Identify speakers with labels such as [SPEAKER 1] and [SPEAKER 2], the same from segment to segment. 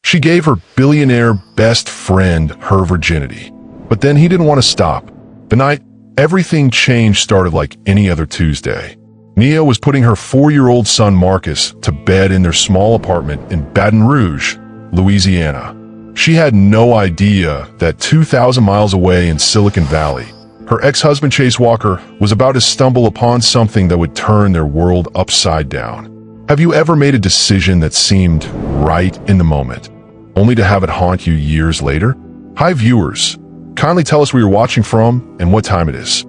[SPEAKER 1] She gave her billionaire best friend her virginity. But then he didn't want to stop. The night everything changed started like any other Tuesday. Nia was putting her 4-year-old son Marcus to bed in their small apartment in Baton Rouge, Louisiana. She had no idea that 2,000 miles away in Silicon Valley, her ex-husband Chase Walker was about to stumble upon something that would turn their world upside down. Have you ever made a decision that seemed right in the moment, only to have it haunt you years later? Hi viewers, kindly tell us where you're watching from and what time it is.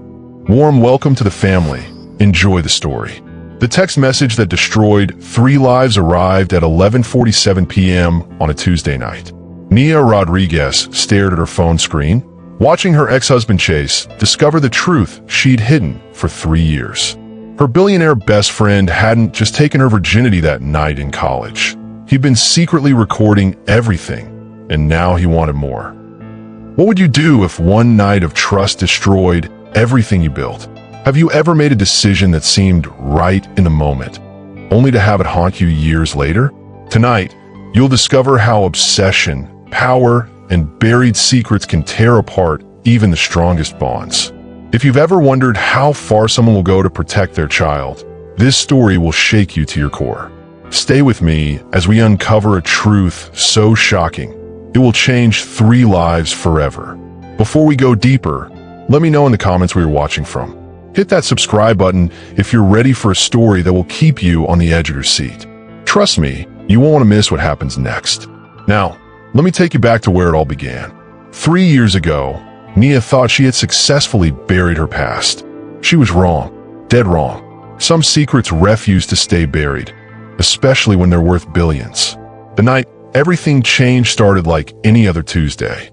[SPEAKER 1] Warm welcome to the family. Enjoy the story. The text message that destroyed 3 lives arrived at 11:47 p.m. on a Tuesday night. Nia Rodriguez stared at her phone screen, watching her ex-husband Chase discover the truth she'd hidden for 3 years. Her billionaire best friend hadn't just taken her virginity that night in college. He'd been secretly recording everything, and now he wanted more. What would you do if one night of trust destroyed everything you built? Have you ever made a decision that seemed right in the moment, only to have it haunt you years later? Tonight, you'll discover how obsession, power, and buried secrets can tear apart even the strongest bonds. If you've ever wondered how far someone will go to protect their child, this story will shake you to your core. Stay with me as we uncover a truth so shocking, it will change 3 lives forever. Before we go deeper, let me know in the comments where you're watching from. Hit that subscribe button if you're ready for a story that will keep you on the edge of your seat. Trust me, you won't want to miss what happens next. Now, let me take you back to where it all began. 3 years ago, Nia thought she had successfully buried her past. She was wrong, dead wrong. Some secrets refuse to stay buried, especially when they're worth billions. The night everything changed started like any other Tuesday.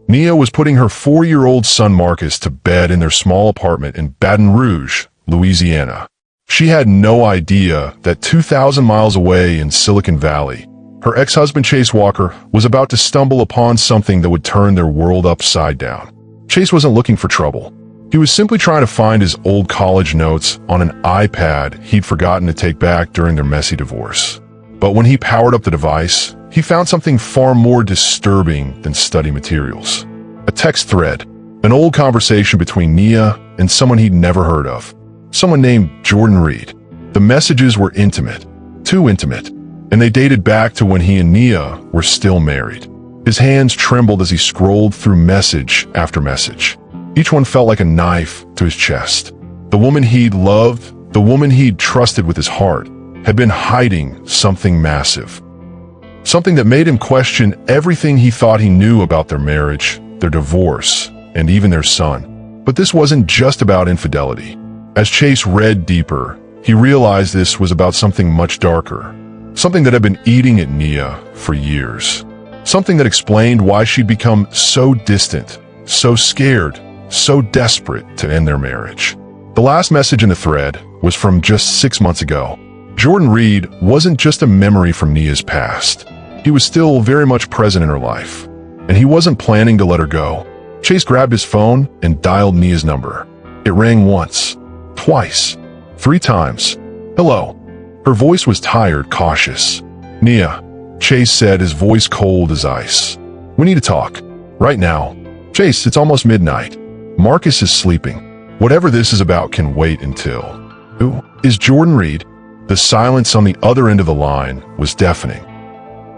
[SPEAKER 1] Nia was putting her 4-year-old son Marcus to bed in their small apartment in Baton Rouge, Louisiana. She had no idea that 2,000 miles away in Silicon Valley, her ex-husband Chase Walker was about to stumble upon something that would turn their world upside down. Chase wasn't looking for trouble. He was simply trying to find his old college notes on an iPad he'd forgotten to take back during their messy divorce. But when he powered up the device, he found something far more disturbing than study materials. A text thread, an old conversation between Nia and someone he'd never heard of. Someone named Jordan Reed. The messages were intimate, too intimate, and they dated back to when he and Nia were still married. His hands trembled as he scrolled through message after message. Each one felt like a knife to his chest. The woman he'd loved, the woman he'd trusted with his heart, had been hiding something massive. Something that made him question everything he thought he knew about their marriage, their divorce, and even their son. But this wasn't just about infidelity. As Chase read deeper, he realized this was about something much darker. Something that had been eating at Nia for years. Something that explained why she'd become so distant, so scared, so desperate to end their marriage. The last message in the thread was from just 6 months ago. Jordan Reed wasn't just a memory from Nia's past. He was still very much present in her life, and he wasn't planning to let her go. Chase grabbed his phone and dialed Nia's number. It rang once, twice, 3 times. Hello. Her voice was tired, cautious. Nia, Chase said, his voice cold as ice. We need to talk. Right now. Chase, it's almost midnight. Marcus is sleeping. Whatever this is about can wait until... Who is Jordan Reed? The silence on the other end of the line was deafening.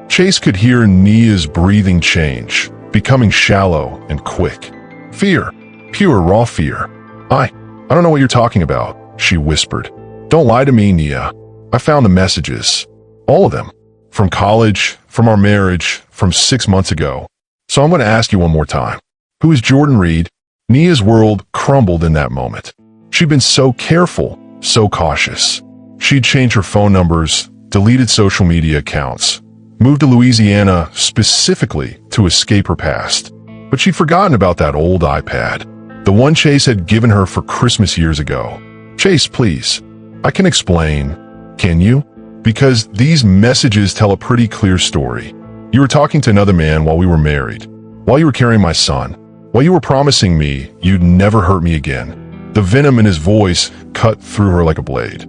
[SPEAKER 1] Chase could hear Nia's breathing change, becoming shallow and quick. Fear. Pure, raw fear. I don't know what you're talking about, she whispered. Don't lie to me, Nia. I found the messages. All of them. From college, from our marriage, from 6 months ago. So I'm going to ask you one more time. Who is Jordan Reed? Nia's world crumbled in that moment. She'd been so careful, so cautious. She'd changed her phone numbers, deleted social media accounts, moved to Louisiana specifically to escape her past. But she'd forgotten about that old iPad, the one Chase had given her for Christmas years ago. Chase, please. I can explain. Can you? Because these messages tell a pretty clear story. You were talking to another man while we were married, while you were carrying my son, while you were promising me you'd never hurt me again. The venom in his voice cut through her like a blade.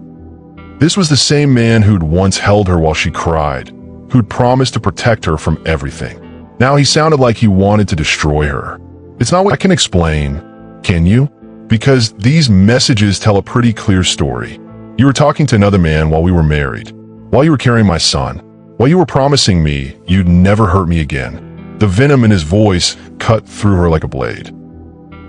[SPEAKER 1] This was the same man who'd once held her while she cried, who'd promised to protect her from everything. Now he sounded like he wanted to destroy her. It's not what I can explain, can you? Because these messages tell a pretty clear story. You were talking to another man while we were married, while you were carrying my son, while you were promising me you'd never hurt me again. The venom in his voice cut through her like a blade.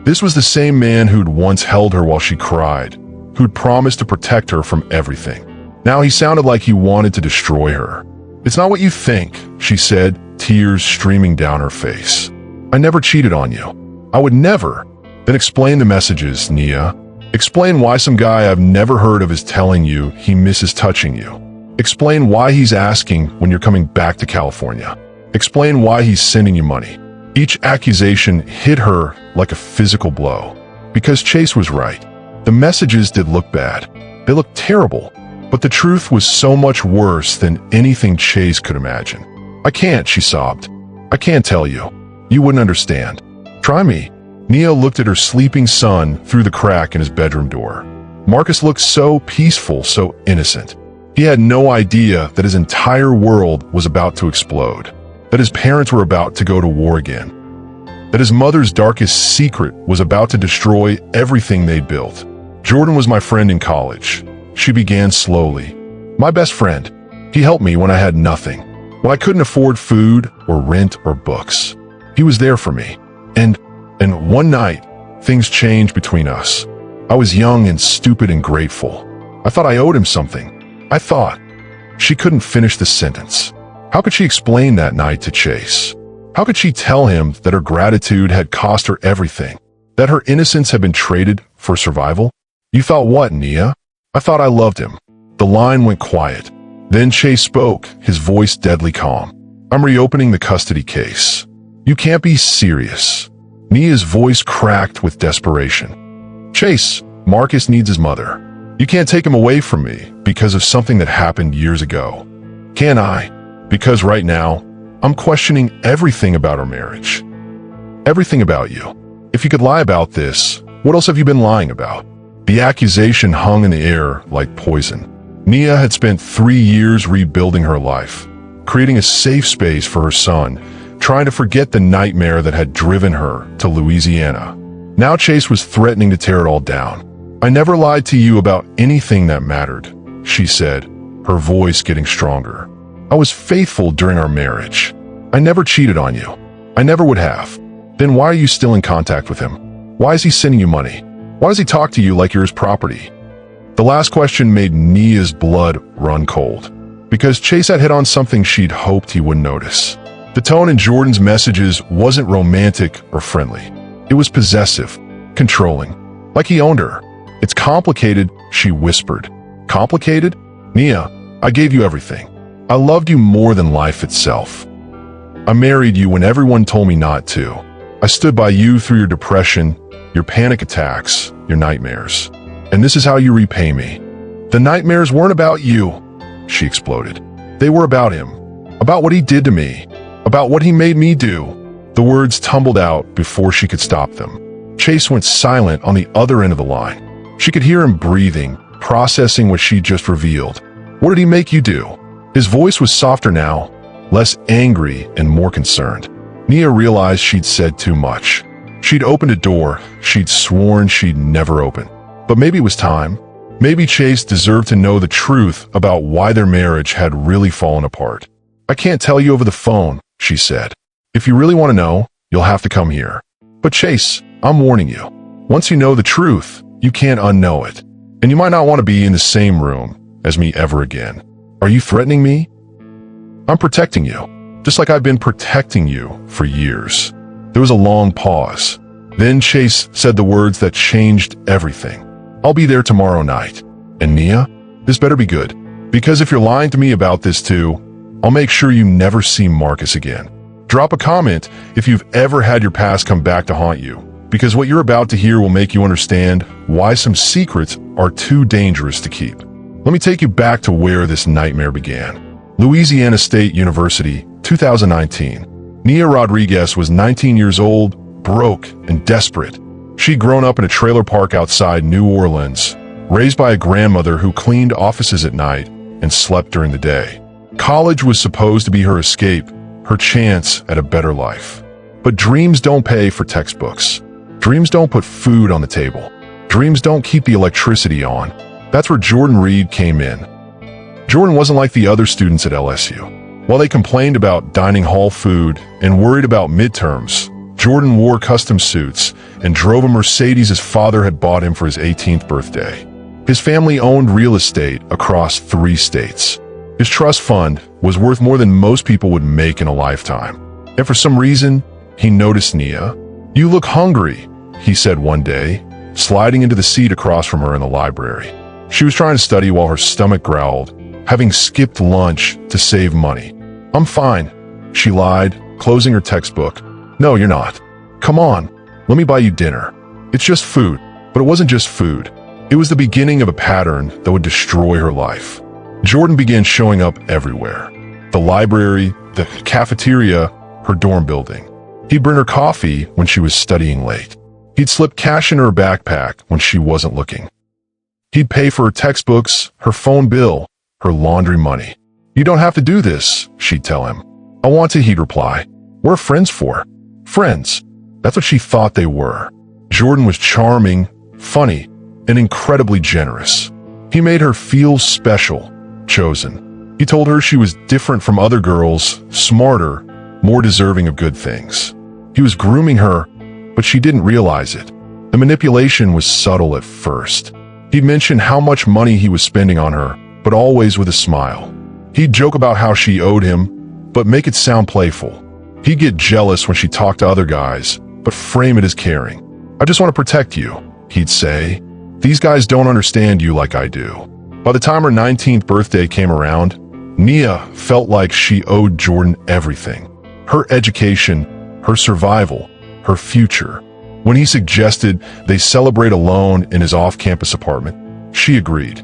[SPEAKER 1] This was the same man who'd once held her while she cried, who'd promised to protect her from everything. Now he sounded like he wanted to destroy her. It's not what you think, she said, tears streaming down her face. I never cheated on you. I would never. Then explain the messages, Nia. Explain why some guy I've never heard of is telling you he misses touching you. Explain why he's asking when you're coming back to California. Explain why he's sending you money. Each accusation hit her like a physical blow. Because Chase was right. The messages did look bad. They looked terrible. But the truth was so much worse than anything Chase could imagine. I can't, she sobbed. I can't tell you. You wouldn't understand. Try me. Nia looked at her sleeping son through the crack in his bedroom door. Marcus looked so peaceful, so innocent. He had no idea that his entire world was about to explode, that his parents were about to go to war again, that his mother's darkest secret was about to destroy everything they'd built. Jordan was my friend in college. She began slowly. My best friend. He helped me when I had nothing, when I couldn't afford food or rent or books. He was there for me. And one night, things changed between us. I was young and stupid and grateful. I thought I owed him something. I thought. She couldn't finish the sentence. How could she explain that night to Chase? How could she tell him that her gratitude had cost her everything? That her innocence had been traded for survival? You thought what, Nia? I thought I loved him. The line went quiet. Then Chase spoke, his voice deadly calm. I'm reopening the custody case. You can't be serious. Nia's voice cracked with desperation. Chase, Marcus needs his mother. You can't take him away from me because of something that happened years ago. Can I? Because right now, I'm questioning everything about our marriage. Everything about you. If you could lie about this, what else have you been lying about? The accusation hung in the air like poison. Nia had spent 3 years rebuilding her life, creating a safe space for her son, trying to forget the nightmare that had driven her to Louisiana. Now Chase was threatening to tear it all down. I never lied to you about anything that mattered, she said, her voice getting stronger. I was faithful during our marriage. I never cheated on you. I never would have. Then why are you still in contact with him? Why is he sending you money? Why does he talk to you like you're his property? The last question made Nia's blood run cold, because Chase had hit on something she'd hoped he wouldn't notice. The tone in Jordan's messages wasn't romantic or friendly. It was possessive, controlling, like he owned her. It's complicated, she whispered. Complicated? Nia, I gave you everything. I loved you more than life itself. I married you when everyone told me not to. I stood by you through your depression, your panic attacks, your nightmares. And this is how you repay me. The nightmares weren't about you, she exploded. They were about him, about what he did to me, about what he made me do. The words tumbled out before she could stop them. Chase went silent on the other end of the line. She could hear him breathing, processing what she just revealed. What did he make you do? His voice was softer now, less angry and more concerned. Nia realized she'd said too much. She'd opened a door she'd sworn she'd never open. But maybe it was time. Maybe Chase deserved to know the truth about why their marriage had really fallen apart. I can't tell you over the phone, she said. If you really want to know, you'll have to come here. But Chase, I'm warning you. Once you know the truth, you can't unknow it. And you might not want to be in the same room as me ever again. Are you threatening me? I'm protecting you, just like I've been protecting you for years. There was a long pause. Then Chase said the words that changed everything. I'll be there tomorrow night. And Nia, this better be good. Because if you're lying to me about this too, I'll make sure you never see Marcus again. Drop a comment if you've ever had your past come back to haunt you, because what you're about to hear will make you understand why some secrets are too dangerous to keep. Let me take you back to where this nightmare began. Louisiana State University, 2019. Nia Rodriguez was 19 years old, broke and desperate. She'd grown up in a trailer park outside New Orleans, raised by a grandmother who cleaned offices at night and slept during the day. College was supposed to be her escape, her chance at a better life. But dreams don't pay for textbooks. Dreams don't put food on the table. Dreams don't keep the electricity on. That's where Jordan Reed came in. Jordan wasn't like the other students at LSU. While they complained about dining hall food and worried about midterms, Jordan wore custom suits and drove a Mercedes his father had bought him for his 18th birthday. His family owned real estate across 3 states. His trust fund was worth more than most people would make in a lifetime. And for some reason, he noticed Nia. "You look hungry," he said one day, sliding into the seat across from her in the library. She was trying to study while her stomach growled, having skipped lunch to save money. "I'm fine," she lied, closing her textbook. "No, you're not. Come on, let me buy you dinner. It's just food." But it wasn't just food. It was the beginning of a pattern that would destroy her life. Jordan began showing up everywhere. The library, the cafeteria, her dorm building. He'd bring her coffee when she was studying late. He'd slip cash in her backpack when she wasn't looking. He'd pay for her textbooks, her phone bill, her laundry money. "You don't have to do this," she'd tell him. "I want to," he'd reply. "We're friends for." Friends. That's what she thought they were. Jordan was charming, funny, and incredibly generous. He made her feel special, chosen. He told her she was different from other girls, smarter, more deserving of good things. He was grooming her, but she didn't realize it. The manipulation was subtle at first. He'd mention how much money he was spending on her, but always with a smile. He'd joke about how she owed him, but make it sound playful. He'd get jealous when she talked to other guys, but frame it as caring. "I just want to protect you," he'd say. "These guys don't understand you like I do." By the time her 19th birthday came around, Nia felt like she owed Jordan everything. Her education, her survival, her future. When he suggested they celebrate alone in his off-campus apartment, she agreed.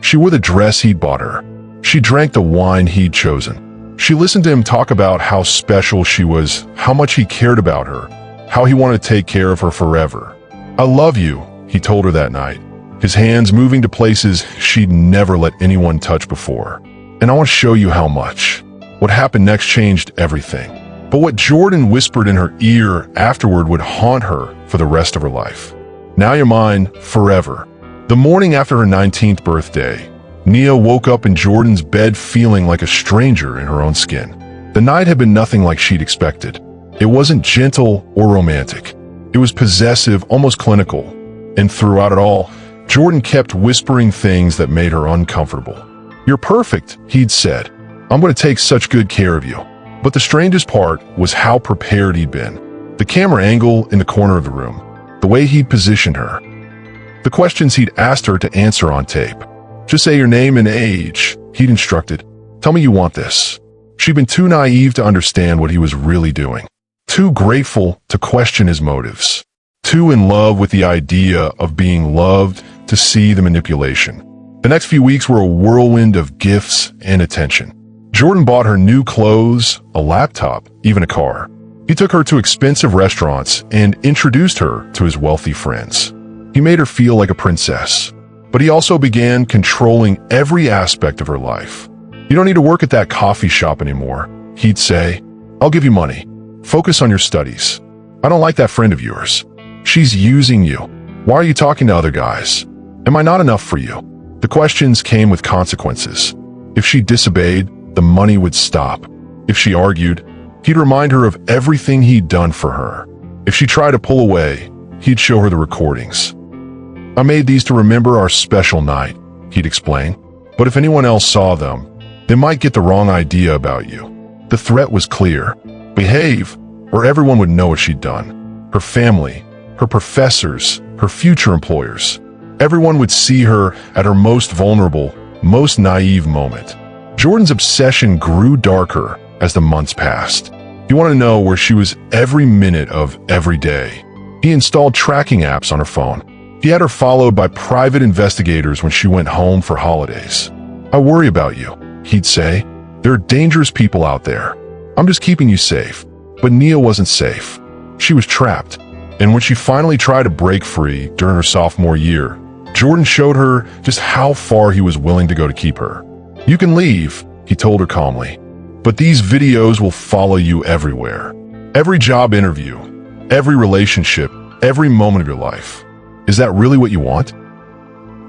[SPEAKER 1] She wore the dress he'd bought her. She drank the wine he'd chosen. She listened to him talk about how special she was, how much he cared about her, how he wanted to take care of her forever. "I love you," he told her that night, his hands moving to places she'd never let anyone touch before. "And I want to show you how much." What happened next changed everything. But what Jordan whispered in her ear afterward would haunt her for the rest of her life. "Now you're mine forever." The morning after her 19th birthday, Nia woke up in Jordan's bed feeling like a stranger in her own skin. The night had been nothing like she'd expected. It wasn't gentle or romantic. It was possessive, almost clinical. And throughout it all, Jordan kept whispering things that made her uncomfortable. "You're perfect," he'd said. "I'm going to take such good care of you." But the strangest part was how prepared he'd been. The camera angle in the corner of the room, the way he'd positioned her, the questions he'd asked her to answer on tape. "Just say your name and age," he'd instructed. "Tell me you want this." She'd been too naive to understand what he was really doing. Too grateful to question his motives. Too in love with the idea of being loved to see the manipulation. The next few weeks were a whirlwind of gifts and attention. Jordan bought her new clothes, a laptop, even a car. He took her to expensive restaurants and introduced her to his wealthy friends. He made her feel like a princess. But he also began controlling every aspect of her life. "You don't need to work at that coffee shop anymore," he'd say. "I'll give you money. Focus on your studies. I don't like that friend of yours. She's using you. Why are you talking to other guys? Am I not enough for you?" The questions came with consequences. If she disobeyed, the money would stop. If she argued, he'd remind her of everything he'd done for her. If she tried to pull away, he'd show her the recordings. "I made these to remember our special night," he'd explain. "But if anyone else saw them, they might get the wrong idea about you." The threat was clear. Behave, or everyone would know what she'd done. Her family, her professors, her future employers. Everyone would see her at her most vulnerable, most naive moment. Jordan's obsession grew darker as the months passed. He wanted to know where she was every minute of every day. He installed tracking apps on her phone. He had her followed by private investigators when she went home for holidays. "I worry about you," he'd say. "There are dangerous people out there. I'm just keeping you safe." But Nia wasn't safe. She was trapped. And when she finally tried to break free during her sophomore year, Jordan showed her just how far he was willing to go to keep her. "You can leave," he told her calmly. But these videos will follow you everywhere. Every job interview, every relationship, every moment of your life. Is that really what you want?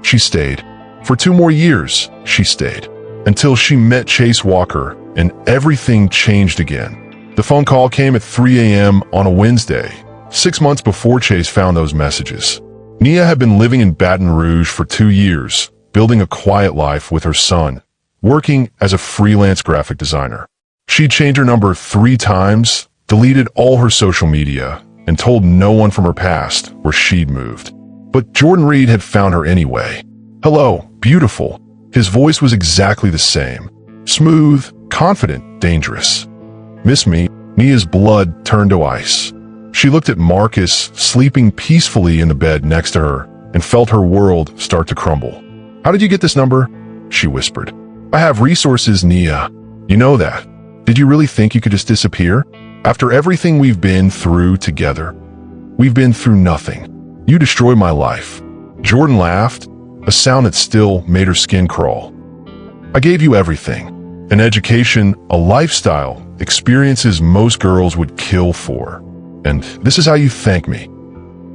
[SPEAKER 1] She stayed. For 2 more years, she stayed. Until she met Chase Walker, and everything changed again. The phone call came at 3 a.m. on a Wednesday, 6 months before Chase found those messages. Nia had been living in Baton Rouge for 2 years, building a quiet life with her son, working as a freelance graphic designer. She'd changed her number 3 times, deleted all her social media, and told no one from her past where she'd moved. But Jordan Reed had found her anyway. Hello, beautiful. His voice was exactly the same. Smooth, confident, dangerous. Miss me? Nia's blood turned to ice. She looked at Marcus, sleeping peacefully in the bed next to her, and felt her world start to crumble. How did you get this number? She whispered. I have resources, Nia. You know that. Did you really think you could just disappear? After everything we've been through together? We've been through nothing. You destroyed my life. Jordan laughed, a sound that still made her skin crawl. I gave you everything. An education, a lifestyle, experiences most girls would kill for. And this is how you thank me.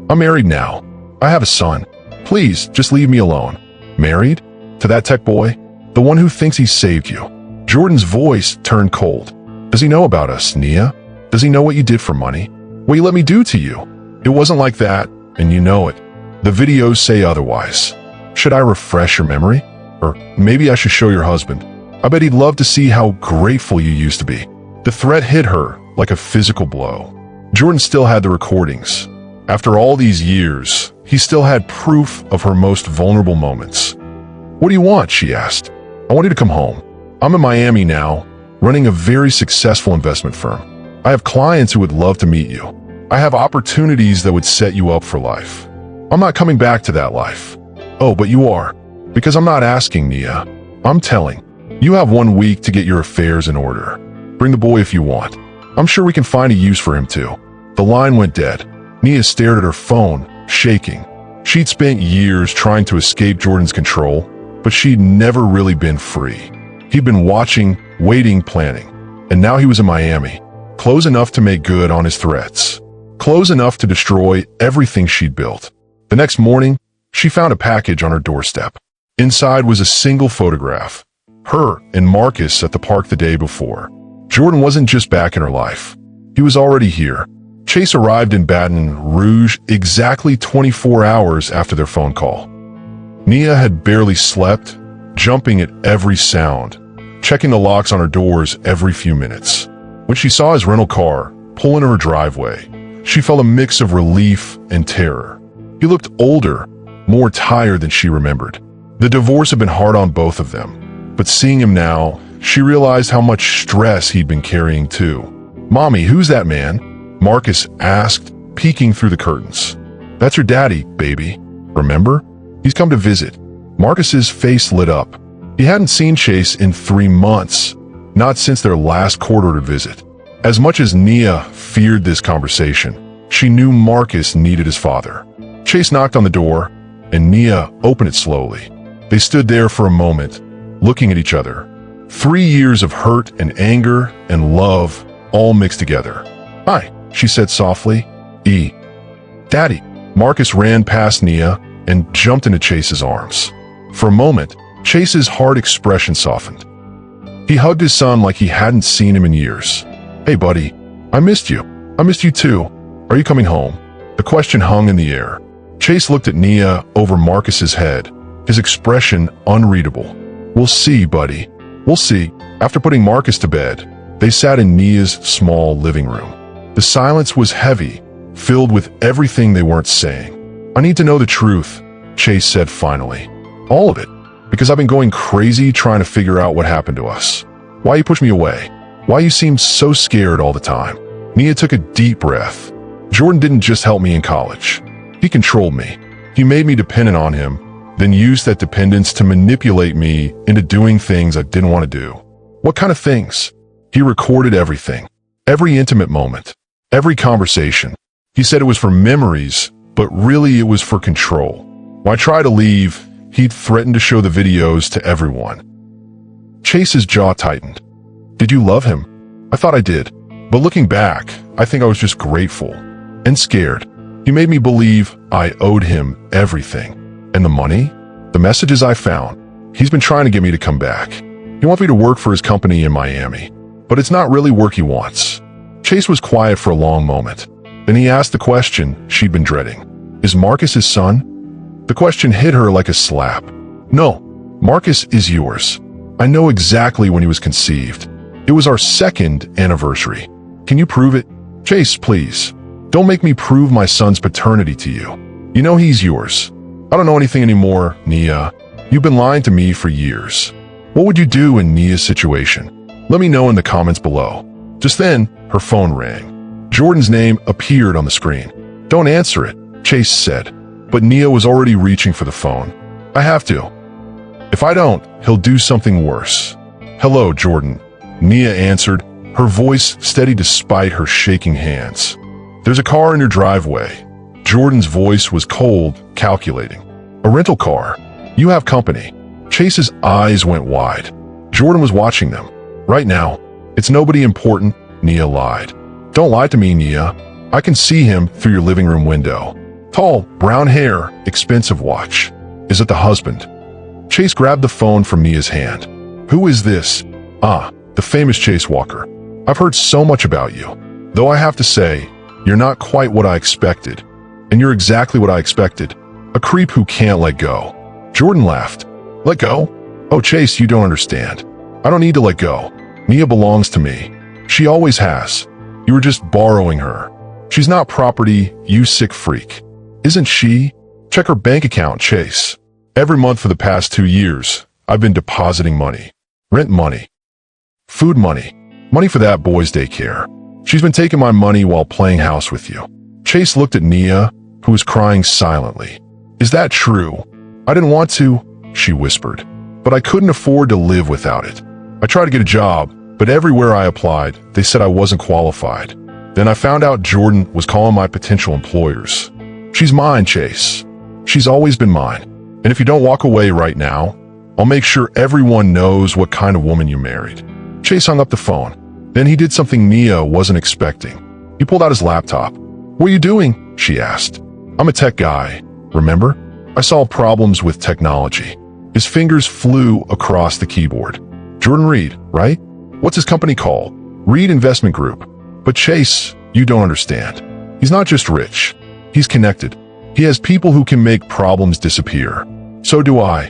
[SPEAKER 1] I'm married now. I have a son. Please, just leave me alone. Married? To that tech boy? The one who thinks he saved you. Jordan's voice turned cold. Does he know about us, Nia? Does he know what you did for money? What you let me do to you? It wasn't like that, and you know it. The videos say otherwise. Should I refresh your memory? Or maybe I should show your husband. I bet he'd love to see how grateful you used to be. The threat hit her like a physical blow. Jordan still had the recordings. After all these years, he still had proof of her most vulnerable moments. What do you want? She asked. I want you to come home. I'm in Miami now, running a very successful investment firm. I have clients who would love to meet you. I have opportunities that would set you up for life. I'm not coming back to that life. Oh, but you are. Because I'm not asking, Nia. I'm telling. You have 1 week to get your affairs in order. Bring the boy if you want. I'm sure we can find a use for him too. The line went dead. Nia stared at her phone, shaking. She'd spent years trying to escape Jordan's control, but she'd never really been free. He'd been watching, waiting, planning. And now he was in Miami, close enough to make good on his threats. Close enough to destroy everything she'd built. The next morning, she found a package on her doorstep. Inside was a single photograph. Her and Marcus at the park the day before. Jordan wasn't just back in her life. He was already here. Chase arrived in Baton Rouge exactly 24 hours after their phone call. Nia had barely slept, jumping at every sound, checking the locks on her doors every few minutes. When she saw his rental car pull into her driveway, she felt a mix of relief and terror. He looked older, more tired than she remembered. The divorce had been hard on both of them, but seeing him now, she realized how much stress he'd been carrying too. Mommy, who's that man? Marcus asked, peeking through the curtains. That's your daddy, baby. Remember? He's come to visit. Marcus's face lit up. He hadn't seen Chase in 3 months, not since their last court-ordered visit. As much as Nia feared this conversation, she knew Marcus needed his father. Chase knocked on the door, and Nia opened it slowly. They stood there for a moment, looking at each other. 3 years of hurt and anger and love all mixed together. Hi, she said softly. Daddy. Marcus ran past Nia and jumped into Chase's arms. For a moment, Chase's hard expression softened. He hugged his son like he hadn't seen him in years. Hey, buddy, I missed you. I missed you too. Are you coming home? The question hung in the air. Chase looked at Nia over Marcus's head, his expression unreadable. We'll see, buddy. We'll see. After putting Marcus to bed, they sat in Nia's small living room. The silence was heavy, filled with everything they weren't saying. I need to know the truth, Chase said finally. All of it. Because I've been going crazy trying to figure out what happened to us. Why you pushed me away? Why you seemed so scared all the time? Nia took a deep breath. Jordan didn't just help me in college. He controlled me. He made me dependent on him, then used that dependence to manipulate me into doing things I didn't want to do. What kind of things? He recorded everything. Every intimate moment. Every conversation. He said it was for memories, but really it was for control. When I tried to leave, he'd threatened to show the videos to everyone. Chase's jaw tightened. Did you love him? I thought I did. But looking back, I think I was just grateful and scared. He made me believe I owed him everything. And the money? The messages I found. He's been trying to get me to come back. He wants me to work for his company in Miami. But it's not really work he wants. Chase was quiet for a long moment. Then he asked the question she'd been dreading. Is Marcus his son? The question hit her like a slap. No, Marcus is yours. I know exactly when he was conceived. It was our 2nd anniversary. Can you prove it? Chase, please. Don't make me prove my son's paternity to you. You know he's yours. I don't know anything anymore, Nia. You've been lying to me for years. What would you do in Nia's situation? Let me know in the comments below. Just then, her phone rang. Jordan's name appeared on the screen. Don't answer it, Chase said. But Nia was already reaching for the phone. I have to. If I don't, he'll do something worse. Hello, Jordan. Nia answered, her voice steady despite her shaking hands. There's a car in your driveway. Jordan's voice was cold, calculating. A rental car. You have company. Chase's eyes went wide. Jordan was watching them. Right now, it's nobody important, Nia lied. Don't lie to me, Nia. I can see him through your living room window. Tall, brown hair, expensive watch. Is it the husband? Chase grabbed the phone from Nia's hand. Who is this? Ah, the famous Chase Walker. I've heard so much about you. Though I have to say, you're not quite what I expected. And you're exactly what I expected. A creep who can't let go. Jordan laughed. Let go? Oh, Chase, you don't understand. I don't need to let go. Nia belongs to me. She always has. You were just borrowing her. She's not property, you sick freak. Isn't she? Check her bank account, Chase. Every month for the past 2 years, I've been depositing money. Rent money. Food money. Money for that boy's daycare. She's been taking my money while playing house with you. Chase looked at Nia, who was crying silently. Is that true? I didn't want to, she whispered. But I couldn't afford to live without it. I tried to get a job, but everywhere I applied, they said I wasn't qualified. Then I found out Jordan was calling my potential employers. She's mine, Chase. She's always been mine. And if you don't walk away right now, I'll make sure everyone knows what kind of woman you married. Chase hung up the phone. Then he did something Nia wasn't expecting. He pulled out his laptop. What are you doing? She asked. I'm a tech guy, remember? I solve problems with technology. His fingers flew across the keyboard. Jordan Reed, right? What's his company called? Reed Investment Group. But Chase, you don't understand. He's not just rich. He's connected. He has people who can make problems disappear. So do I.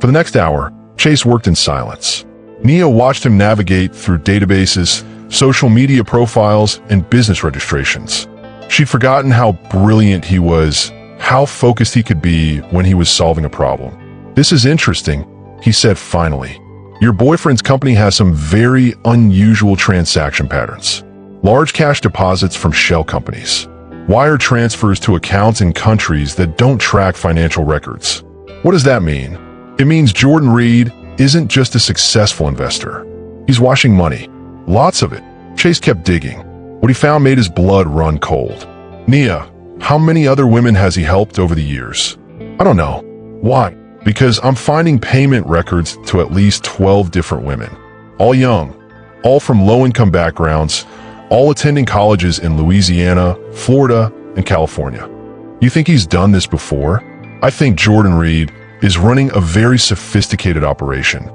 [SPEAKER 1] For the next hour, Chase worked in silence. Nia watched him navigate through databases, social media profiles, and business registrations. She'd forgotten how brilliant he was, how focused he could be when he was solving a problem. This is interesting, he said finally. Your boyfriend's company has some very unusual transaction patterns. Large cash deposits from shell companies. Wire transfers to accounts in countries that don't track financial records. What does that mean? It means Jordan Reed isn't just a successful investor. He's washing money. Lots of it. Chase kept digging. What he found made his blood run cold. Nia, how many other women has he helped over the years? I don't know. Why? Because I'm finding payment records to at least 12 different women. All young. All from low-income backgrounds. All attending colleges in Louisiana, Florida, and California. You think he's done this before? I think Jordan Reed is running a very sophisticated operation.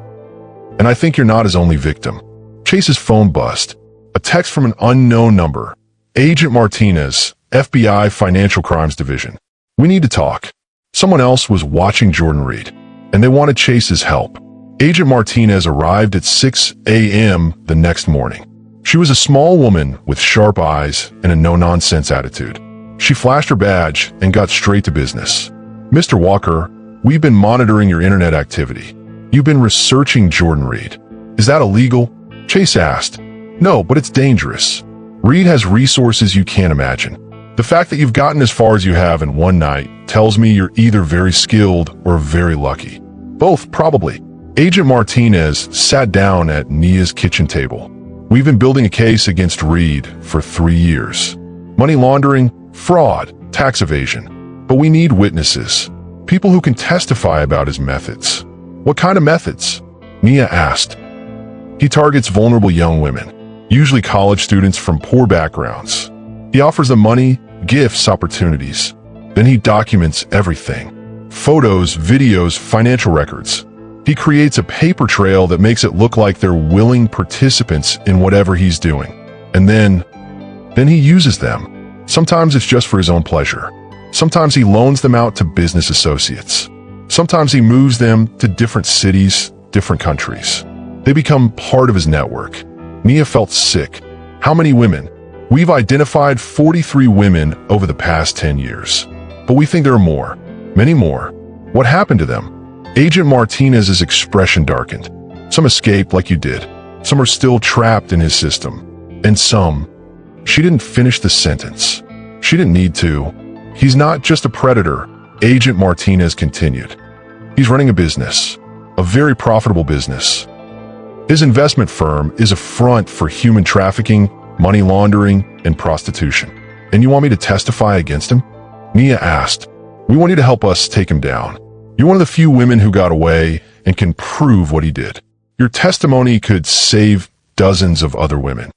[SPEAKER 1] And I think you're not his only victim. Chase's phone buzzed. A text from an unknown number. Agent Martinez, FBI Financial Crimes Division. We need to talk. Someone else was watching Jordan Reed, and they wanted Chase's help. Agent Martinez arrived at 6 a.m. the next morning. She was a small woman with sharp eyes and a no-nonsense attitude. She flashed her badge and got straight to business. Mr. Walker, we've been monitoring your internet activity. You've been researching Jordan Reed. Is that illegal? Chase asked. No, but it's dangerous. Reed has resources you can't imagine. The fact that you've gotten as far as you have in one night tells me you're either very skilled or very lucky. Both, probably. Agent Martinez sat down at Nia's kitchen table. We've been building a case against Reed for 3 years. Money laundering, fraud, tax evasion. But we need witnesses. People who can testify about his methods. What kind of methods? Nia asked. He targets vulnerable young women, usually college students from poor backgrounds. He offers them money, gifts, opportunities. Then he documents everything. Photos, videos, financial records. He creates a paper trail that makes it look like they're willing participants in whatever he's doing. And then he uses them. Sometimes it's just for his own pleasure. Sometimes he loans them out to business associates. Sometimes he moves them to different cities, different countries. They become part of his network. Nia felt sick. How many women? We've identified 43 women over the past 10 years. But we think there are more. Many more. What happened to them? Agent Martinez's expression darkened. Some escaped like you did. Some are still trapped in his system. And some... She didn't finish the sentence. She didn't need to. He's not just a predator, Agent Martinez continued. He's running a business. A very profitable business. His investment firm is a front for human trafficking, money laundering, and prostitution. And you want me to testify against him? Nia asked. We want you to help us take him down. You're one of the few women who got away and can prove what he did. Your testimony could save dozens of other women.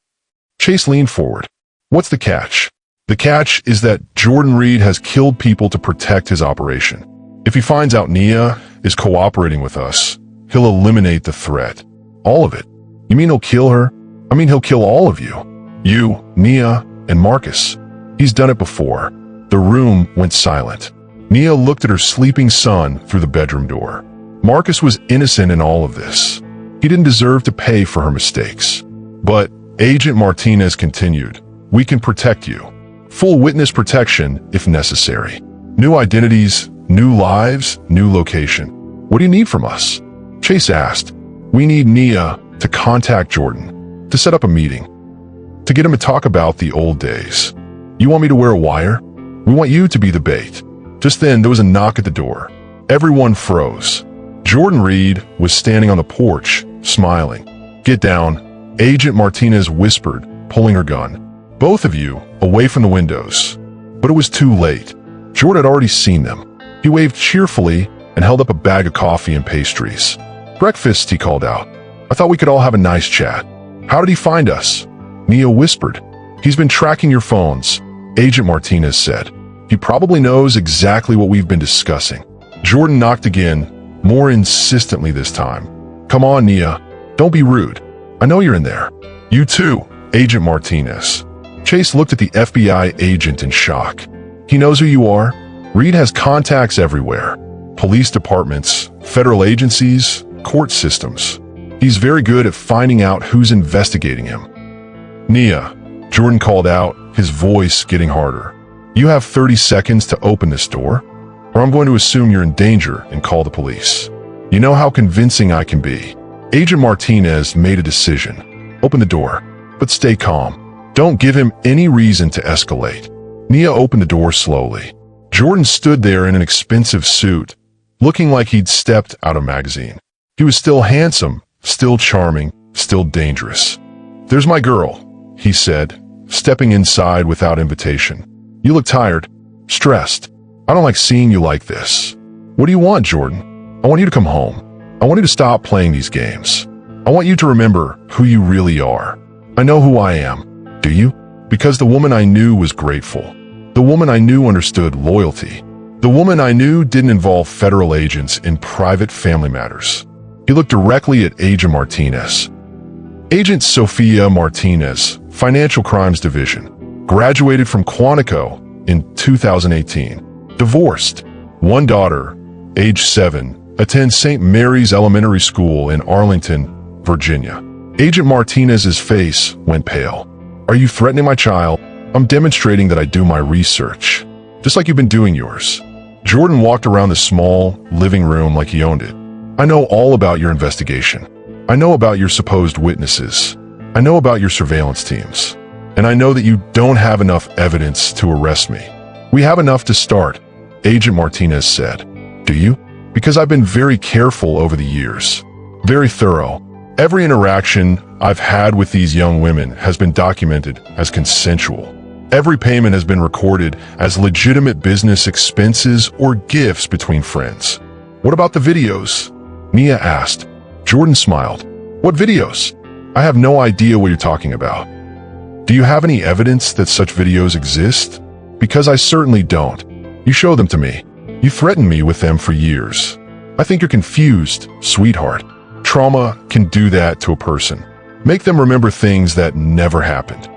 [SPEAKER 1] Chase leaned forward. What's the catch? The catch is that Jordan Reed has killed people to protect his operation. If he finds out Nia is cooperating with us, he'll eliminate the threat. All of it. You mean he'll kill her? I mean he'll kill all of you. You, Nia, and Marcus. He's done it before. The room went silent. Nia looked at her sleeping son through the bedroom door. Marcus was innocent in all of this. He didn't deserve to pay for her mistakes. But Agent Martinez continued, we can protect you. Full witness protection if necessary. New identities, new lives, new location. What do you need from us? Chase asked. We need Nia to contact Jordan, to set up a meeting, to get him to talk about the old days. You want me to wear a wire? We want you to be the bait. Just then, there was a knock at the door. Everyone froze. Jordan Reed was standing on the porch, smiling. Get down, Agent Martinez whispered, pulling her gun. Both of you, away from the windows. But it was too late. Jordan had already seen them. He waved cheerfully and held up a bag of coffee and pastries. Breakfast, he called out. I thought we could all have a nice chat. How did he find us? Nia whispered. He's been tracking your phones, Agent Martinez said. He probably knows exactly what we've been discussing. Jordan knocked again, more insistently this time. Come on, Nia. Don't be rude. I know you're in there. You too, Agent Martinez. Chase looked at the FBI agent in shock. He knows who you are. Reed has contacts everywhere. Police departments, federal agencies, court systems. He's very good at finding out who's investigating him. Nia, Jordan called out, his voice getting harder. You have 30 seconds to open this door, or I'm going to assume you're in danger and call the police. You know how convincing I can be. Agent Martinez made a decision. Open the door, but stay calm. Don't give him any reason to escalate. Nia opened the door slowly. Jordan stood there in an expensive suit, looking like he'd stepped out of a magazine. He was still handsome, still charming, still dangerous. There's my girl, he said, stepping inside without invitation. You look tired, stressed. I don't like seeing you like this. What do you want, Jordan? I want you to come home. I want you to stop playing these games. I want you to remember who you really are. I know who I am. Do you? Because the woman I knew was grateful. The woman I knew understood loyalty. The woman I knew didn't involve federal agents in private family matters. He looked directly at Agent Martinez. Agent Sophia Martinez, Financial Crimes Division, graduated from Quantico in 2018. Divorced. One daughter, age 7, attends St. Mary's Elementary School in Arlington, Virginia. Agent Martinez's face went pale. Are you threatening my child? I'm demonstrating that I do my research, just like you've been doing yours. Jordan walked around the small living room like he owned it. I know all about your investigation. I know about your supposed witnesses. I know about your surveillance teams. And I know that you don't have enough evidence to arrest me. We have enough to start, Agent Martinez said. Do you? Because I've been very careful over the years. Very thorough. Every interaction I've had with these young women has been documented as consensual. Every payment has been recorded as legitimate business expenses or gifts between friends. What about the videos? Nia asked. Jordan smiled. What videos? I have no idea what you're talking about. Do you have any evidence that such videos exist? Because I certainly don't. You show them to me. You threatened me with them for years. I think you're confused, sweetheart. Trauma can do that to a person. Make them remember things that never happened.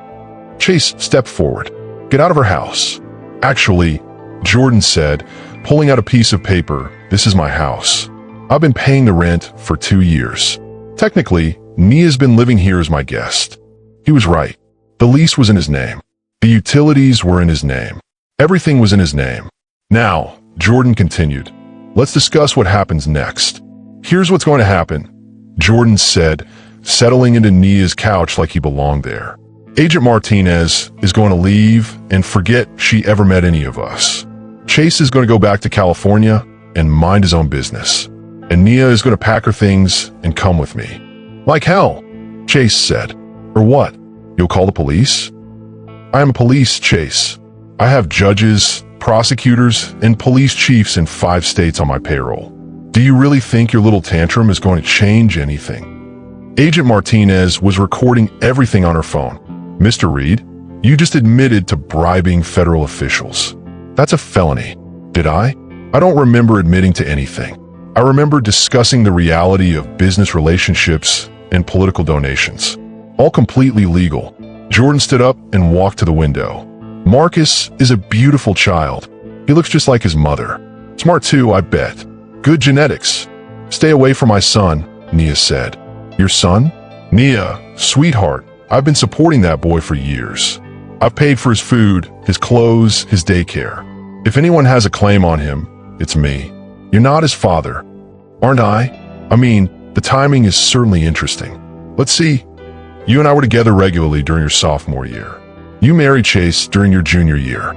[SPEAKER 1] Chase stepped forward. Get out of her house. Actually, Jordan said, pulling out a piece of paper, this is my house. I've been paying the rent for 2 years. Technically, Nia's been living here as my guest. He was right. The lease was in his name. The utilities were in his name. Everything was in his name. Now, Jordan continued, let's discuss what happens next. Here's what's going to happen, Jordan said, settling into Nia's couch like he belonged there. Agent Martinez is going to leave and forget she ever met any of us. Chase is going to go back to California and mind his own business. And Nia is going to pack her things and come with me. Like hell, Chase said. Or what? You'll call the police? I am police, Chase. I have judges, prosecutors, and police chiefs in 5 states on my payroll. Do you really think your little tantrum is going to change anything? Agent Martinez was recording everything on her phone. Mr. Reed, you just admitted to bribing federal officials. That's a felony. Did I? I don't remember admitting to anything. I remember discussing the reality of business relationships and political donations. All completely legal. Jordan stood up and walked to the window. Marcus is a beautiful child. He looks just like his mother. Smart too, I bet. Good genetics. Stay away from my son, Nia said. Your son? Nia, sweetheart, I've been supporting that boy for years. I've paid for his food, his clothes, his daycare. If anyone has a claim on him, it's me. You're not his father, aren't I? I mean, the timing is certainly interesting. Let's see. You and I were together regularly during your sophomore year. You married Chase during your junior year.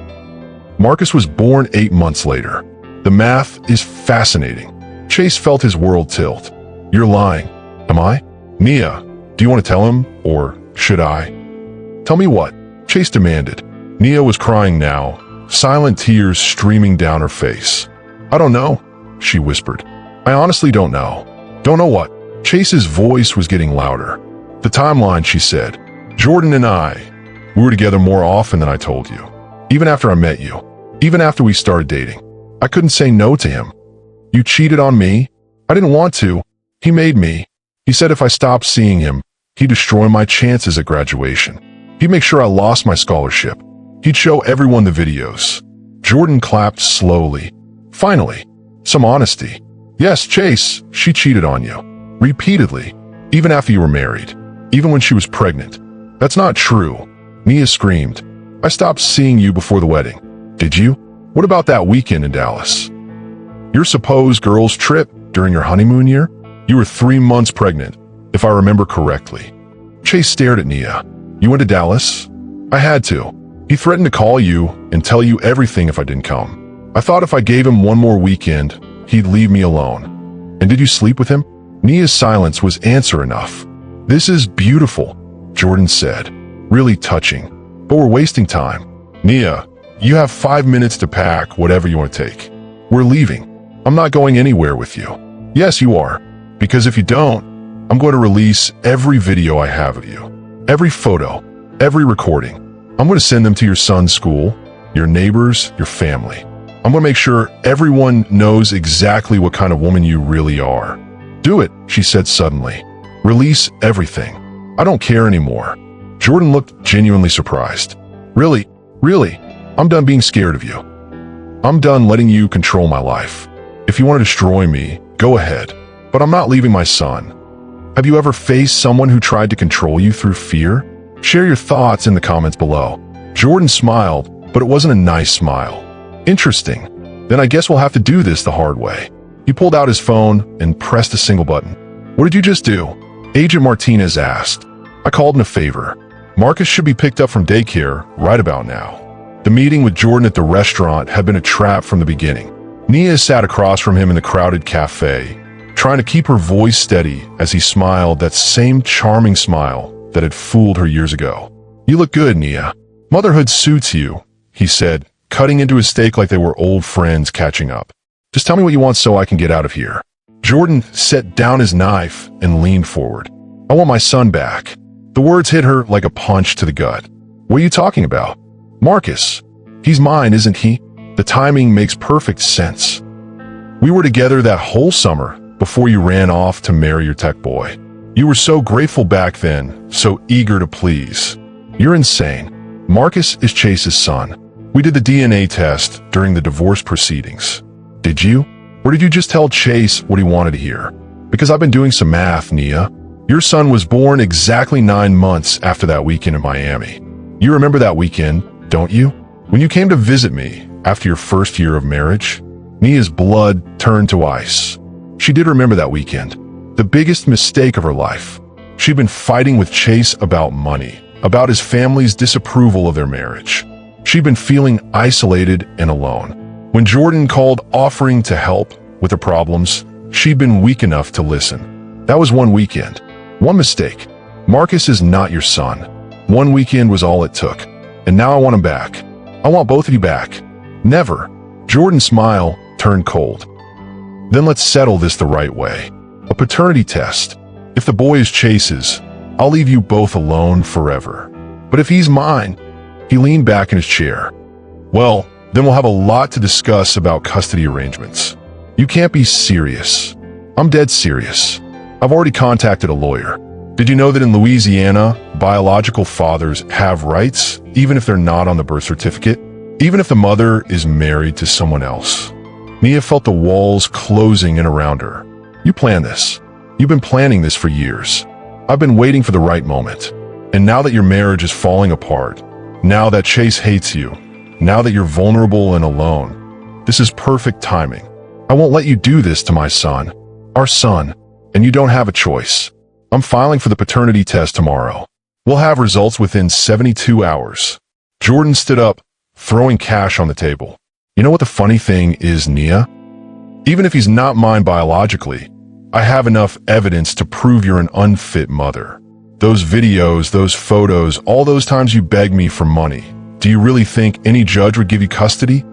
[SPEAKER 1] Marcus was born 8 months later. The math is fascinating. Chase felt his world tilt. You're lying. Am I? Nia, do you want to tell him, or should I? Tell me what? Chase demanded. Nia was crying now, silent tears streaming down her face. I don't know, she whispered. I honestly don't know. Don't know what? Chase's voice was getting louder. The timeline, she said. Jordan and we were together more often than I told you. Even after I met you. Even after we started dating. I couldn't say no to him. You cheated on me? I didn't want to. He made me. He said if I stopped seeing him, he'd destroy my chances at graduation. He'd make sure I lost my scholarship. He'd show everyone the videos. Jordan clapped slowly. Finally, some honesty. Yes, Chase, she cheated on you. Repeatedly. Even after you were married. Even when she was pregnant. That's not true. Nia screamed. I stopped seeing you before the wedding. Did you? What about that weekend in Dallas? Your supposed girls' trip during your honeymoon year? You were 3 months pregnant, if I remember correctly. Chase stared at Nia. You went to Dallas? I had to. He threatened to call you and tell you everything if I didn't come. I thought if I gave him one more weekend, he'd leave me alone. And did you sleep with him? Nia's silence was answer enough. This is beautiful, Jordan said. Really touching. But we're wasting time. Nia, you have 5 minutes to pack whatever you want to take. We're leaving. I'm not going anywhere with you. Yes, you are. Because if you don't, I'm going to release every video I have of you. Every photo. Every recording. I'm going to send them to your son's school, your neighbors, your family. I'm going to make sure everyone knows exactly what kind of woman you really are. Do it, she said suddenly. Release everything. I don't care anymore. Jordan looked genuinely surprised. Really, I'm done being scared of you. I'm done letting you control my life. If you want to destroy me, go ahead. But I'm not leaving my son. Have you ever faced someone who tried to control you through fear? Share your thoughts in the comments below. Jordan smiled, but it wasn't a nice smile. Interesting. Then I guess we'll have to do this the hard way. He pulled out his phone and pressed a single button. What did you just do? Agent Martinez asked. I called in a favor. Marcus should be picked up from daycare right about now. The meeting with Jordan at the restaurant had been a trap from the beginning. Nia sat across from him in the crowded cafe, trying to keep her voice steady as he smiled that same charming smile that had fooled her years ago. You look good, Nia. Motherhood suits you, he said, cutting into his steak like they were old friends catching up. Just tell me what you want so I can get out of here. Jordan set down his knife and leaned forward. I want my son back. The words hit her like a punch to the gut. What are you talking about? Marcus. He's mine, isn't he? The timing makes perfect sense. We were together that whole summer before you ran off to marry your tech boy. You were so grateful back then, so eager to please. You're insane. Marcus is Chase's son. We did the DNA test during the divorce proceedings. Did you? Or did you just tell Chase what he wanted to hear? Because I've been doing some math, Nia. Your son was born exactly 9 months after that weekend in Miami. You remember that weekend, don't you? When you came to visit me after your first year of marriage, Nia's blood turned to ice. She did remember that weekend. The biggest mistake of her life. She'd been fighting with Chase about money, about his family's disapproval of their marriage. She'd been feeling isolated and alone. When Jordan called offering to help with her problems, she'd been weak enough to listen. That was one weekend. One mistake. Marcus is not your son. One weekend was all it took. And now I want him back. I want both of you back. Never. Jordan's smile turned cold. Then let's settle this the right way. A paternity test. If the boy is Chase's, I'll leave you both alone forever. But if he's mine, he leaned back in his chair. Well, then we'll have a lot to discuss about custody arrangements. You can't be serious. I'm dead serious. I've already contacted a lawyer. Did you know that in Louisiana, biological fathers have rights, even if they're not on the birth certificate? Even if the mother is married to someone else? Nia felt the walls closing in around her. You planned this. You've been planning this for years. I've been waiting for the right moment. And now that your marriage is falling apart, now that Chase hates you, now that you're vulnerable and alone, this is perfect timing. I won't let you do this to my son, our son, and you don't have a choice. I'm filing for the paternity test tomorrow. We'll have results within 72 hours. Jordan stood up, throwing cash on the table. You know what the funny thing is, Nia? Even if he's not mine biologically, I have enough evidence to prove you're an unfit mother. Those videos, those photos, all those times you begged me for money. Do you really think any judge would give you custody?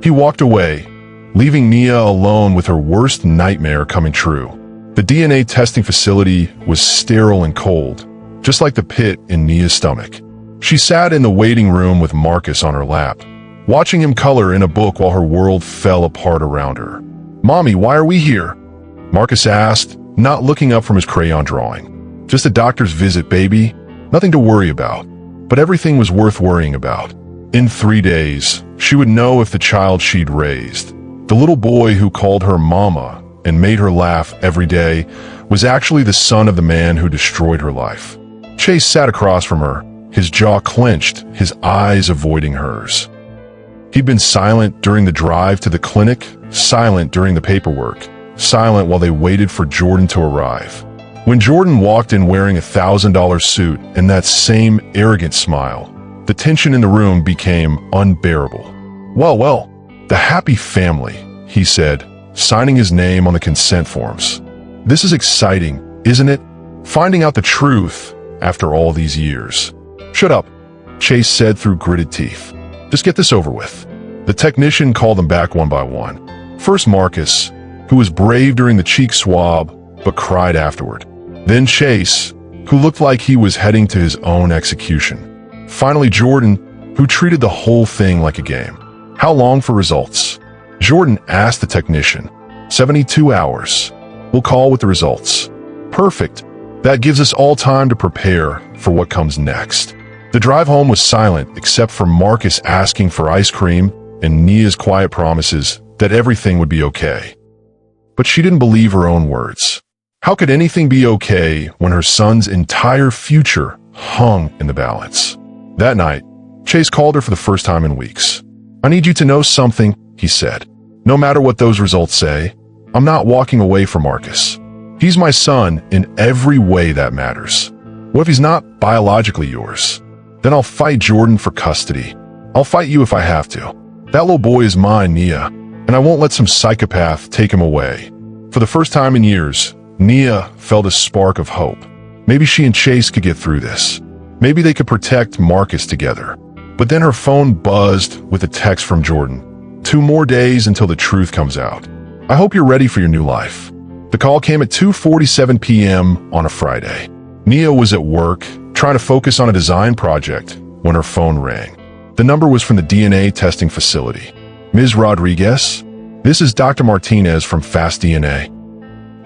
[SPEAKER 1] He walked away, leaving Nia alone with her worst nightmare coming true. The DNA testing facility was sterile and cold, just like the pit in Nia's stomach. She sat in the waiting room with Marcus on her lap, watching him color in a book while her world fell apart around her. "Mommy, why are we here?" Marcus asked, not looking up from his crayon drawing. "Just a doctor's visit, baby. Nothing to worry about." But everything was worth worrying about. In 3 days, she would know if the child she'd raised, the little boy who called her mama and made her laugh every day, was actually the son of the man who destroyed her life. Chase sat across from her, his jaw clenched, his eyes avoiding hers. He'd been silent during the drive to the clinic, silent during the paperwork, silent while they waited for Jordan to arrive. When Jordan walked in wearing a $1,000 suit and that same arrogant smile, the tension in the room became unbearable. Well, the happy family," he said, signing his name on the consent forms. "This is exciting, isn't it? Finding out the truth after all these years." "Shut up," Chase said through gritted teeth. "Just get this over with." The technician called them back one by one. First Marcus, who was brave during the cheek swab, but cried afterward. Then Chase, who looked like he was heading to his own execution. Finally Jordan, who treated the whole thing like a game. "How long for results?" Jordan asked the technician. 72 hours. We'll call with the results." "Perfect. That gives us all time to prepare for what comes next." The drive home was silent except for Marcus asking for ice cream and Nia's quiet promises that everything would be okay. But she didn't believe her own words. How could anything be okay when her son's entire future hung in the balance? That night, Chase called her for the first time in weeks. "I need you to know something," he said. "No matter what those results say, I'm not walking away from Marcus. He's my son in every way that matters. What if he's not biologically yours? Then I'll fight Jordan for custody. I'll fight you if I have to. That little boy is mine, Nia, and I won't let some psychopath take him away." For the first time in years, Nia felt a spark of hope. Maybe she and Chase could get through this. Maybe they could protect Marcus together. But then her phone buzzed with a text from Jordan. 2 more days until the truth comes out. I hope you're ready for your new life. The call came at 2:47 p.m. on a Friday. Nia was at work, trying to focus on a design project, when her phone rang. The number was from the DNA testing facility. Ms. Rodriguez, this is Dr. Martinez from Fast DNA.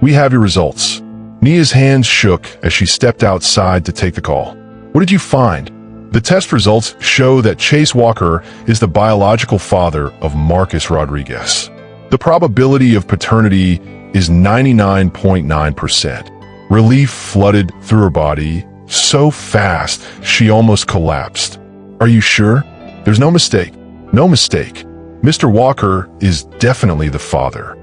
[SPEAKER 1] We have your results. Nia's hands shook as she stepped outside to take the call. What did you find? The test results show that Chase Walker is the biological father of Marcus Rodriguez. The probability of paternity is 99.9%. Relief flooded through her body so fast she almost collapsed. Are you sure? There's no mistake. No mistake. Mr. Walker is definitely the father.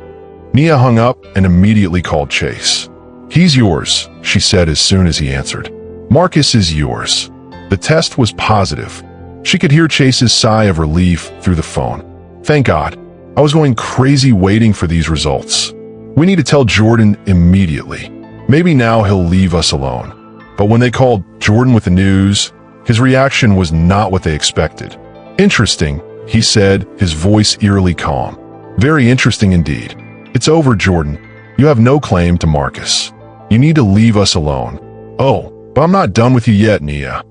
[SPEAKER 1] Nia hung up and immediately called Chase. He's yours, she said as soon as he answered. Marcus is yours. The test was positive. She could hear Chase's sigh of relief through the phone. Thank God. I was going crazy waiting for these results. We need to tell Jordan immediately. Maybe now he'll leave us alone. But when they called Jordan with the news, his reaction was not what they expected. Interesting, he said, his voice eerily calm. Very interesting indeed. It's over, Jordan. You have no claim to Marcus. You need to leave us alone. Oh, but I'm not done with you yet, Nia.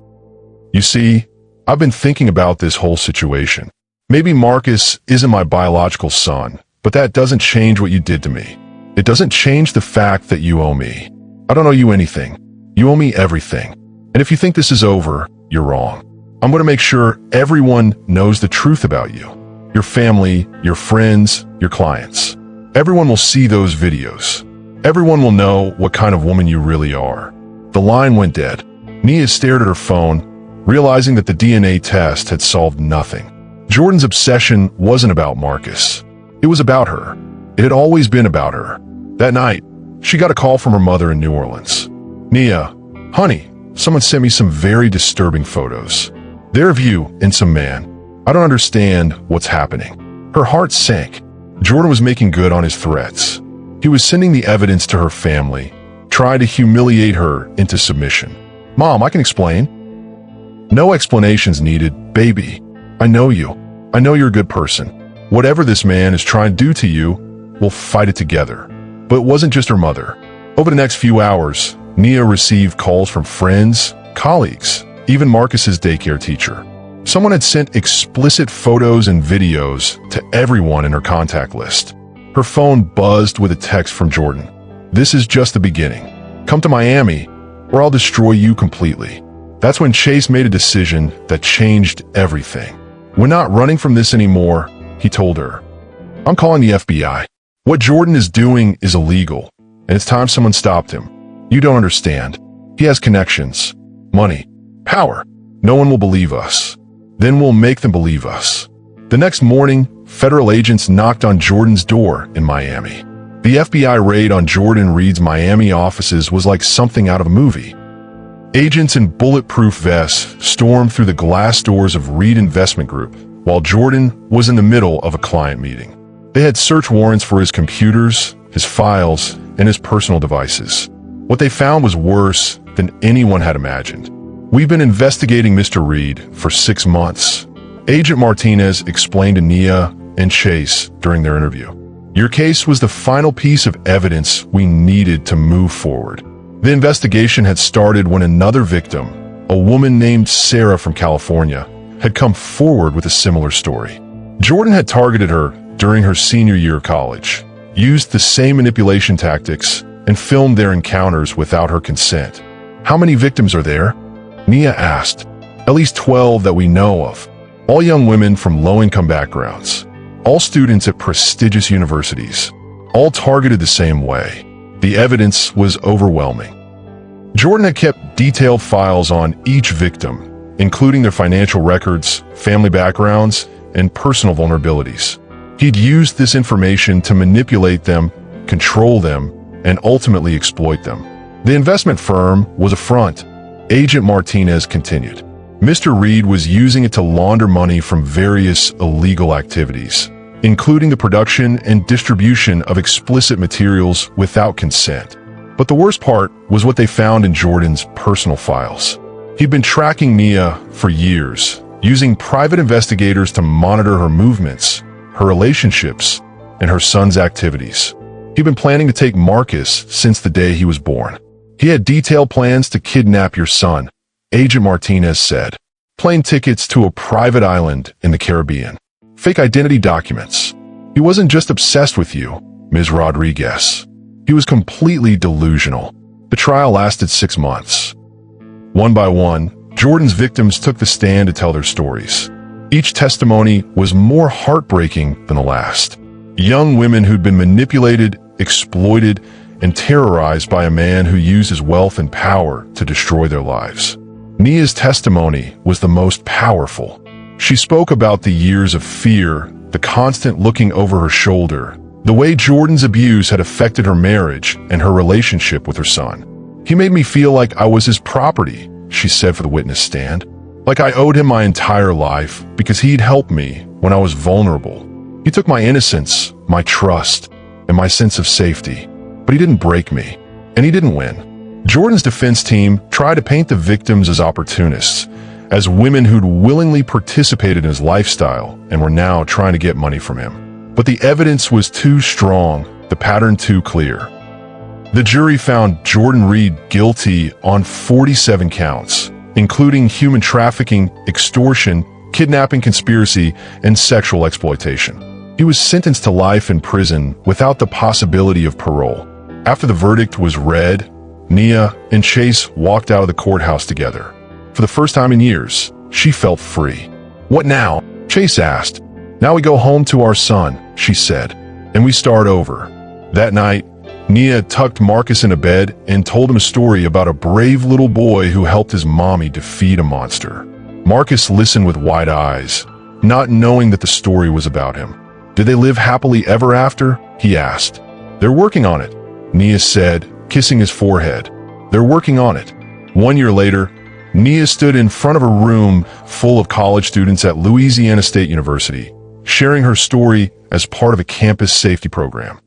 [SPEAKER 1] You see, I've been thinking about this whole situation. Maybe Marcus isn't my biological son, but that doesn't change what you did to me. It doesn't change the fact that you owe me. I don't owe you anything. You owe me everything. And if you think this is over, you're wrong. I'm going to make sure everyone knows the truth about you. Your family, your friends, your clients. Everyone will see those videos. Everyone will know what kind of woman you really are. The line went dead. Nia stared at her phone, realizing that the DNA test had solved nothing. Jordan's obsession wasn't about Marcus. It was about her. It had always been about her. That night, she got a call from her mother in New Orleans. Nia, honey, someone sent me some very disturbing photos. They're of you and some man. I don't understand what's happening. Her heart sank. Jordan was making good on his threats. He was sending the evidence to her family, trying to humiliate her into submission. Mom, I can explain. No explanations needed, baby. I know you. I know you're a good person. Whatever this man is trying to do to you, we'll fight it together. But it wasn't just her mother. Over the next few hours, Nia received calls from friends, colleagues, even Marcus's daycare teacher. Someone had sent explicit photos and videos to everyone in her contact list. Her phone buzzed with a text from Jordan. This is just the beginning. Come to Miami, or I'll destroy you completely. That's when Chase made a decision that changed everything. We're not running from this anymore, he told her. I'm calling the FBI. What Jordan is doing is illegal, and it's time someone stopped him. You don't understand. He has connections, money, power. No one will believe us. Then we'll make them believe us. The next morning, federal agents knocked on Jordan's door in Miami. The FBI raid on Jordan Reed's Miami offices was like something out of a movie. Agents in bulletproof vests stormed through the glass doors of Reed Investment Group, while Jordan was in the middle of a client meeting. They had search warrants for his computers, his files, and his personal devices. What they found was worse than anyone had imagined. We've been investigating Mr. Reed for 6 months. Agent Martinez explained to Nia and Chase during their interview. Your case was the final piece of evidence we needed to move forward. The investigation had started when another victim, a woman named Sarah from California, had come forward with a similar story. Jordan had targeted her during her senior year of college, used the same manipulation tactics, and filmed their encounters without her consent. How many victims are there? Nia asked. At least 12 that we know of. All young women from low-income backgrounds. All students at prestigious universities. All targeted the same way. The evidence was overwhelming. Jordan had kept detailed files on each victim, including their financial records, family backgrounds, and personal vulnerabilities. He'd used this information to manipulate them, control them, and ultimately exploit them. The investment firm was a front. Agent Martinez continued. Mr. Reed was using it to launder money from various illegal activities, including the production and distribution of explicit materials without consent. But the worst part was what they found in Jordan's personal files. He'd been tracking Nia for years, using private investigators to monitor her movements, her relationships, and her son's activities. He'd been planning to take Marcus since the day he was born. He had detailed plans to kidnap your son, Agent Martinez said. Plane tickets to a private island in the Caribbean. Fake identity documents. He wasn't just obsessed with you, Ms. Rodriguez. He was completely delusional. The trial lasted 6 months. One by one, Jordan's victims took the stand to tell their stories. Each testimony was more heartbreaking than the last. Young women who'd been manipulated, exploited, and terrorized by a man who used his wealth and power to destroy their lives. Nia's testimony was the most powerful. She spoke about the years of fear, the constant looking over her shoulder, the way Jordan's abuse had affected her marriage and her relationship with her son. He made me feel like I was his property, she said for the witness stand. Like I owed him my entire life because he'd helped me when I was vulnerable. He took my innocence, my trust, and my sense of safety, but he didn't break me, and he didn't win. Jordan's defense team tried to paint the victims as opportunists, as women who'd willingly participated in his lifestyle and were now trying to get money from him. But the evidence was too strong, the pattern too clear. The jury found Jordan Reed guilty on 47 counts, including human trafficking, extortion, kidnapping conspiracy, and sexual exploitation. He was sentenced to life in prison without the possibility of parole. After the verdict was read, Nia and Chase walked out of the courthouse together. For the first time in years, she felt free. "What now?" Chase asked. "Now we go home to our son," she said, "and we start over." That night, Nia tucked Marcus in a bed and told him a story about a brave little boy who helped his mommy defeat a monster. Marcus listened with wide eyes, not knowing that the story was about him. "Did they live happily ever after?" he asked. "They're working on it," Nia said, kissing his forehead. "They're working on it." 1 year later, Nia stood in front of a room full of college students at Louisiana State University, sharing her story as part of a campus safety program.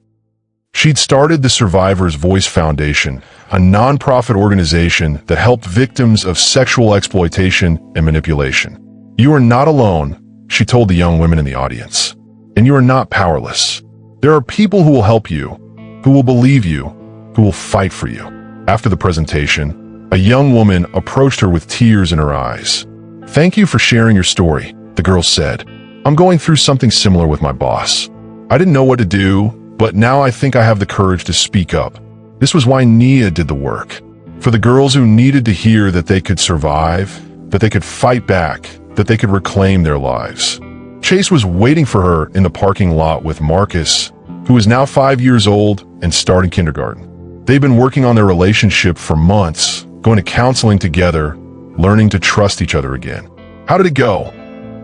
[SPEAKER 1] She'd started the Survivor's Voice Foundation, a nonprofit organization that helped victims of sexual exploitation and manipulation. "You are not alone," she told the young women in the audience, "and you are not powerless. There are people who will help you, who will believe you, who will fight for you." After the presentation, a young woman approached her with tears in her eyes. "Thank you for sharing your story," the girl said. "I'm going through something similar with my boss. I didn't know what to do, but now I think I have the courage to speak up." This was why Nia did the work. For the girls who needed to hear that they could survive, that they could fight back, that they could reclaim their lives. Chase was waiting for her in the parking lot with Marcus, who is now 5 years old and starting kindergarten. They've been working on their relationship for months, going to counseling together, learning to trust each other again. "How did it go?"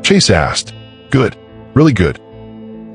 [SPEAKER 1] Chase asked. "Good, really good.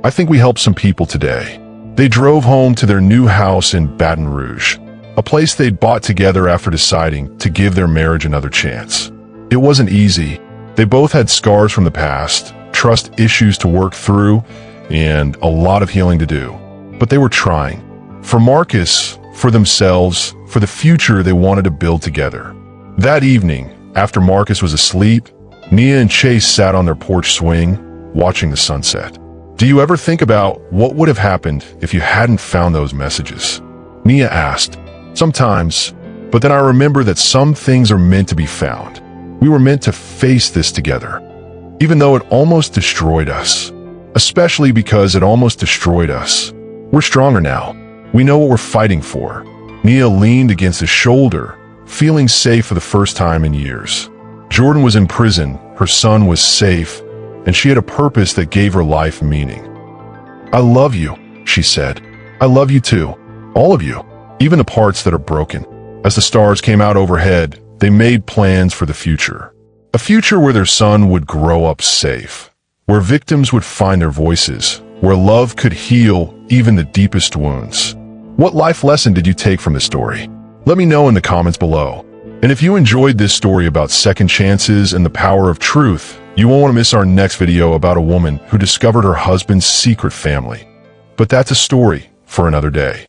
[SPEAKER 1] I think we helped some people today." They drove home to their new house in Baton Rouge, a place they'd bought together after deciding to give their marriage another chance. It wasn't easy. They both had scars from the past, trust issues to work through, and a lot of healing to do. But they were trying. For Marcus, for themselves, for the future they wanted to build together. That evening, after Marcus was asleep, Nia and Chase sat on their porch swing, watching the sunset. "Do you ever think about what would have happened if you hadn't found those messages?" Nia asked. "Sometimes, but then I remember that some things are meant to be found. We were meant to face this together, even though it almost destroyed us. Especially because it almost destroyed us. We're stronger now. We know what we're fighting for." Nia leaned against his shoulder, feeling safe for the first time in years. Jordan was in prison, her son was safe, and she had a purpose that gave her life meaning. "I love you," she said. "I love you too. All of you, even the parts that are broken." As the stars came out overhead, they made plans for the future. A future where their son would grow up safe, where victims would find their voices, where love could heal even the deepest wounds. What life lesson did you take from this story? Let me know in the comments below. And if you enjoyed this story about second chances and the power of truth, you won't want to miss our next video about a woman who discovered her husband's secret family. But that's a story for another day.